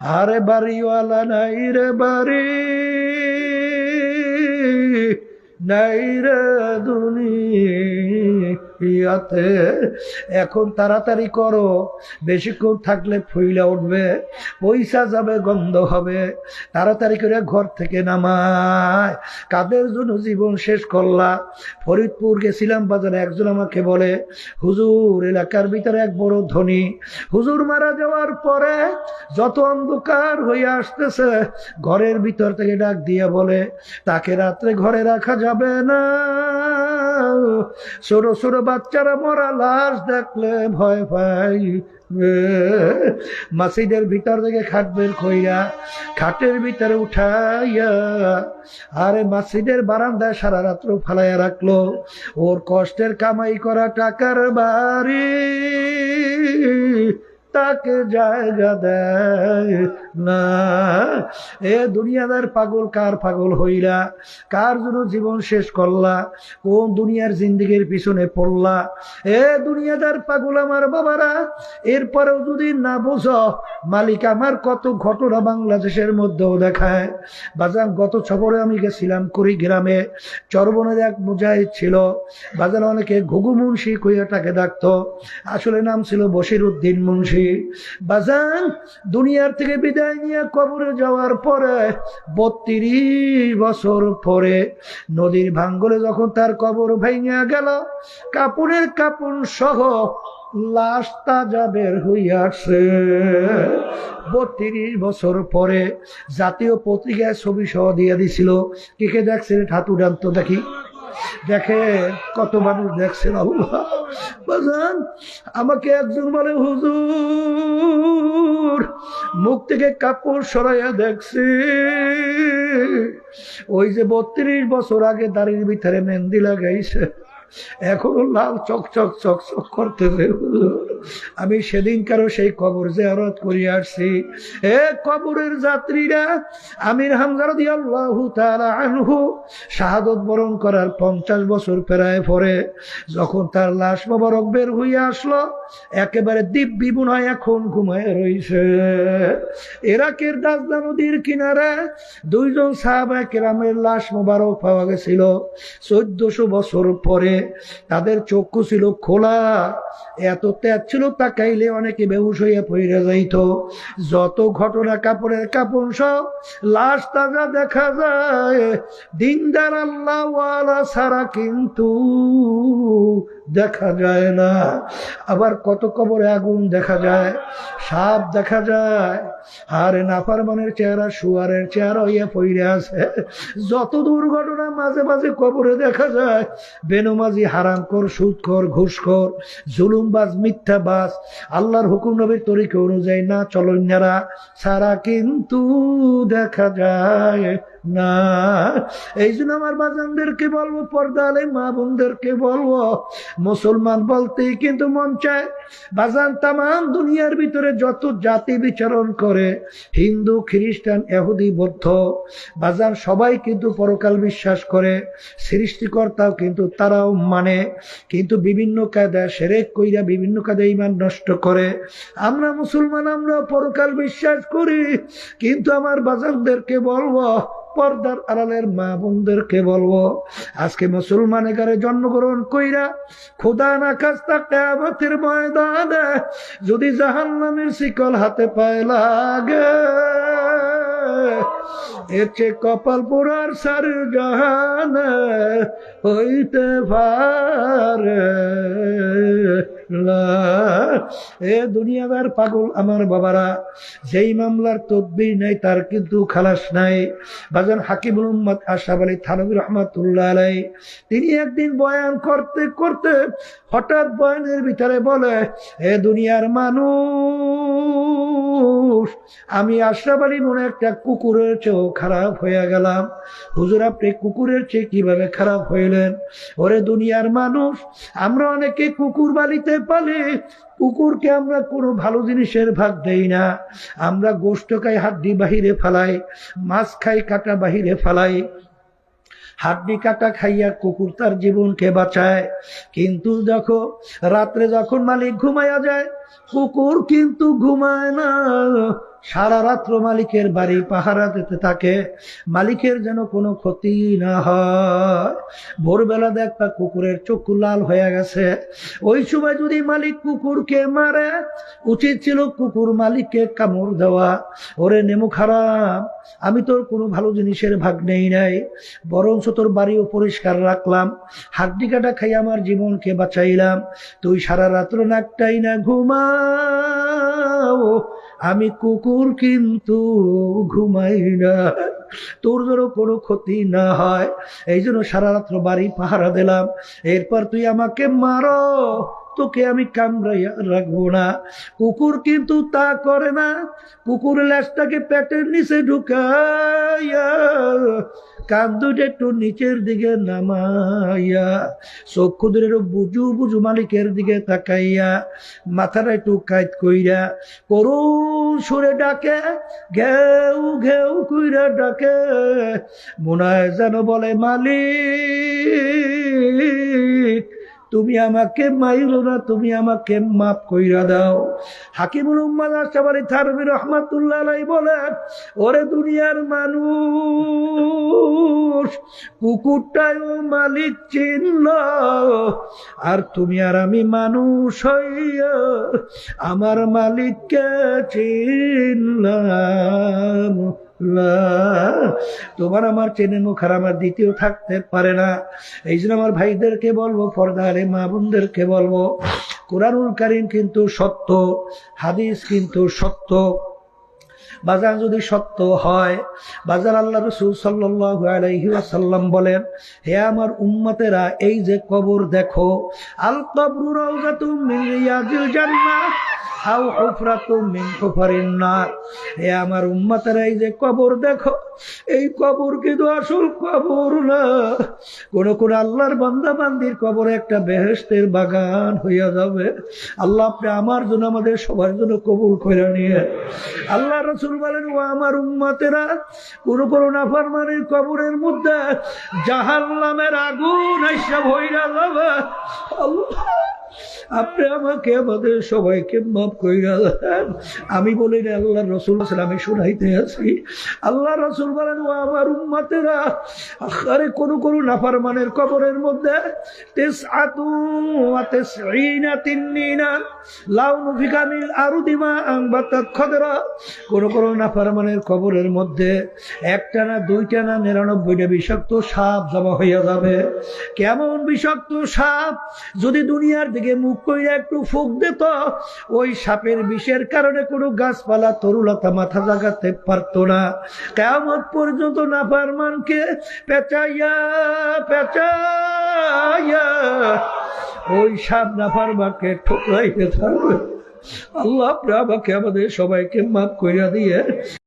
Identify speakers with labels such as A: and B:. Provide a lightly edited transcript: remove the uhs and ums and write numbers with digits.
A: আরে বাড়িওয়ালা নাই রে বাড়ি, নাই রে দুনিয়াতে। এখন তাড়াতাড়ি করো, বেশিক্ষণ থাকলে ফুইলা উঠবে, পয়সা যাবে, গন্ধ হবে। তাড়াতাড়ি করে ঘর থেকে নামায়। কাদের জন্য জীবন শেষ করলা? ফরিদপুর গেছিলাম বাজারে, একজন আমাকে বলে, হুজুর এলাকার ভিতরে এক বড় ধনী হুজুর মারা যাওয়ার পরে যত অন্ধকার হয়ে আসতেছে, ঘরের ভিতর থেকে ডাক দিয়ে বলে, তাকে রাত্রে ঘরে রাখা যাবে না, ছোট ছোট বাচ্চারা মরা লাশ দেখলে ভয় পাই। মসজিদের ভিতর থেকে খাট বের কইরা খাটের ভিতরে উঠাইয়া আরে মসজিদের বারান্দায় সারা রাত্র ফালাইয়া রাখলো। ওর কষ্টের কামাই করা টাকার বাড়ি তাকে জায়গা দেয় না। এ দুনিয়াদার পাগল, কার পাগল হইলা? কার জন্য জীবন শেষ করলা? কোন দুনিয়ার জিন্দিগির পিছনে পড়লা? এ দুনিয়াদার পাগল আমার বাবারা, এরপরেও যদি না বোঝো, মালিক আমার কত ঘটনা বাংলাদেশের মধ্যেও দেখায়। বাজান গত সফরে আমি গেছিলাম কুড়িগ্রামে, চরবনের এক মুজাহিদ ছিল। বাজার অনেকে ঘুঘু মুন্সি কইয়া তাকে ডাকতো, আসলে নাম ছিল বশির উদ্দিন মুন্সি। বাজান দুনিয়ার থেকে বিদায় নিয়ে কবরে যাওয়ার পরে 32 বছর পরে নদীর ভাঙ্গলে যখন তার কবর ভেঙে গেল, কাপড়ের কাপড় সহ লাশ তাজা বের হইয়াছে। 32 বছর পরে জাতীয় পত্রিকায় ছবি সহ দিয়ে দিছিল। কে কে দেখছেন হাতু ডান তো দেখি, দেখে কত মানুষ দেখছেন। আল্লাহ বাজান, আমাকে একজন বলে, হুজুর মুখ থেকে কাপড় সরাইয়া দেখছি, ওই যে 32 বছর আগে দাড়ির ভিতরে মেহেন্দি লাগাইছে, এখনো লাল চকচক চকচক করতেছে। আমি সেদিনকারও সেই কবর জিয়ারত করে আসছি। এ কবরের যাত্রীরা, আমির হামজা রাদিয়াল্লাহু তাআলা আনহু শাহাদত বরণ করার 50 বছর পেরায় পরে যখন তার লাশ মোবারক বের হইয়া আসলো, একেবারে দিব্যি বুনায় এখন ঘুমায় রইছে। ইরাকের দাজলা নদীর কিনারে 2 জন সাহাবায়ে কেরামের লাশ মোবারক পাওয়া গেছিল 1400 বছর পরে। তাদের চক্ষু ছিল খোলা, এত তেজ ছিল, তাকাইলে অনেকে বেহুশ হইয়া পড়ে যাইত। যত ঘটনা কাপড়ের কাপড় সব লাশ তাজা দেখা যায়, দিনদার আল্লাহওয়ালা ছাড়া কিন্তু দেখা যায় না। আবার কত কবরে আগুন দেখা যায়, সাপ দেখা যায়, আর নাফরমানের চেহারা শুয়ারের চেহারা হইয়া পড়ে আছে। যত দুর্ঘটনা মাঝে মাঝে কবরে দেখা যায়, বেনমাজি, হারামখোর, সুদখোর, ঘুষখোর, জুলুমবাজ, মিথ্যাবাজ, আল্লাহর হুকুম নবীর তরিকা অনুযায়ী না চলন্যারা সারা কিন্তু দেখা যায় না। এই জন্য আমার বাজানদেরকে বলবো, পর্দা আলে মা বোনদেরকে বলবো, মুসলমান বলতেই কিন্তু মন চায় বাজান তামাম দুনিয়ার ভিতরে যত জাতি বিচরণ করে, হিন্দু, খ্রিস্টান, ইহুদি, বৌদ্ধ, বাজান সবাই কিন্তু পরকাল বিশ্বাস করে, সৃষ্টিকর্তাও কিন্তু তারাও মানে, কিন্তু বিভিন্ন কায়দায় শিরক কইরা বিভিন্ন কায়দায় ঈমান নষ্ট করে। আমরা মুসলমান, আমরা পরকাল বিশ্বাস করি, কিন্তু আমার বাজানদেরকে বলবো, পর্দার আড়ালের মা বোনদেরকে বলবো, আজকে মুসলমানের ঘরে জন্মগ্রহণ কইরা খোদা না খাস্তা কিয়ামতের ময়দানে যদি জাহান্নামের শিকল হাতে পায় লাগে, এর চেয়ে কপাল পোড়ার সার জাহানে হইতে পারে না। এ দুনিয়াদার পাগল আমার বাবারা, যেই মামলার তদবির নাই তার কিন্তু খালাস নাই। বাজান হাকিমুল উম্মত আশরাফ আলী থানভী রাহমাতুল্লাহ আলাইহি, তিনি একদিন বয়ান করতে করতে হঠাৎ বয়ানের ভিতরে বলে, এ দুনিয়ার মানুষ, আমি আশরাফ আলী মনে একটা কুকুরের চেয়েও খারাপ হয়ে গেলাম। হুজুর আপনি কুকুরের চেয়ে কিভাবে খারাপ হইলেন? ওরে দুনিয়ার মানুষ, আমরা অনেকে কুকুর বাড়িতে পালি, কুকুরকে আমরা কোনো ভালো জিনিসের ভাগ দেই না। আমরা গোশত খাই, হাড্ডি বাহিরে ফেলাই, মাছ খাই, কাটা বাহিরে ফেলাই। হাড্ডি কাটা খাইয়া কুকুর তার জীবনকে বাঁচায়, কিন্তু দেখো রাত্রে যখন মালিক ঘুমাইয়া যায়, কুকুর কিন্তু ঘুমায় না, সারা রাত্র মালিকের বাড়ি পাহারা দিতে থাকে, মালিকের যেন কোনো ক্ষতি না হয়। ভোরবেলা দেখবা কুকুরের চক্ষু লাল হয়ে গেছে, ওই সময় যদি মালিক কুকুরকে মারে, উচিত ছিল কুকুর মালিককে কামড় দেওয়া। ওরে নেমু খারাপ, আমি তোর কোনো ভালো জিনিসের ভাগ নেই নাই, বরঞ্চ তোর বাড়িও পরিষ্কার রাখলাম, হাড্ডি কাটা খাই আমার জীবনকে বাঁচাইলাম, তুই সারা রাত্র নাকটাই না ঘুমাও, আমি কুকুর কিন্তু ঘুমাই না, তোর যেন কোনো ক্ষতি না হয়, এই জন্য সারা রাত্র বাড়ি পাহারা দিলাম। এরপর তুই আমাকে মারো, তোকে আমি কামড়াইয়া রাখবো না। কুকুর কিন্তু তা করে না, কুকুর ল্যাজটাকে পেটের নিচে ঢুকাইয়া কান দুটো একটু নিচের দিকে নামাইয়া চক্ষু দুটো বুজু বুজু মালিকের দিকে তাকাইয়া মাথাটা একটু কাইত কইরা করুণ সুরে ডাকে, ঘেউ ঘেউ কইরা ডাকে, মনে হয় যেন বলে মালিক তুমি আমাকে মাইরো না, তুমি আমাকে মাফ কইরা দাও। হাকিমুল উম্মাদ আশরাফী থানভী রাহমাতুল্লাহ আলাইহি বলেন, ওরে দুনিয়ার মানুষ, কুকুরটাও মালিক চিনল, আর তুমি আর আমি মানুষ হইয়া আমার মালিককে চিনলাম না। তোমার আমার চেনে মুখ আর আমার দ্বিতীয় থাকতে পারে না। এই জন্য আমার ভাইদেরকে বলবো, পর্দারে মা বোনদেরকে বলবো, কোরআনুল কারীম কিন্তু সত্য, হাদিস কিন্তু সত্য। বাজার যদি সত্য হয়, বাজার আল্লাহ রাসূল সাল্লাল্লাহু আলাইহি ওয়াসাল্লাম বলেন, হে আমার উম্মতেরা, এই যে কবর দেখো, আল কবরু রাউযাতুম মিন রিয়াদিল জান্নাহ আও হুফরাতুম মিন হুফারিন নার। হে আমার উম্মতেরা, এই যে কবর দেখো, এই কবর কিন্তু আসল কবর না, কোন আল্লাহর বান্দা বান্দির কবর একটা বেহেশতের বাগান হইয়া যাবে। আল্লাহ আপনি আমার জন্য আমাদের সবার জন্য কবুল করে নিয়ে। আল্লাহ রাসূল বলেন, ও আমার উম্মতেরা, কোন নাফরমানের কবরের মধ্যে জাহান্নামের আগুন এসে ভইরা যাবে। আল্লাহ আপনি আমাকে আমাদের সবাইকে মাফ কইরা দেন। আমি বলি না, আল্লাহ রাসূল আমি শুনাইতে আছি। আল্লাহ রাসূল বলেন, ও আমার উম্মতেরা, আরে কোন নাফরমানের কবরের মধ্যে 99 তিন্নিনা লাউ নুফিকা মিন আরদি মা আনবাতাত খাদরা। কোন নাফরমানের কবরের মধ্যে একটা না দুইটা না 99টা বিষাক্ত সাপ জমা হইয়া যাবে। কেমন বিষাক্ত সাপ? যদি দুনিয়ার দিকে মুখ কইরা একটু ফুঁক দিত, ওই সাপের বিষের কারণে কোনো গাছপালা তরুলতা মাথা জাগাতে পারতো না। কিয়ামত পর্যন্ত নাফরমানকে পেঁচাইয়া পেঁচাইয়া ওই সাপ নাফরমানকে ঠোকরাইতে থাকবে। আল্লাহ আপনি আমাকে আমাদের সবাইকে মাফ কইরা দিয়ে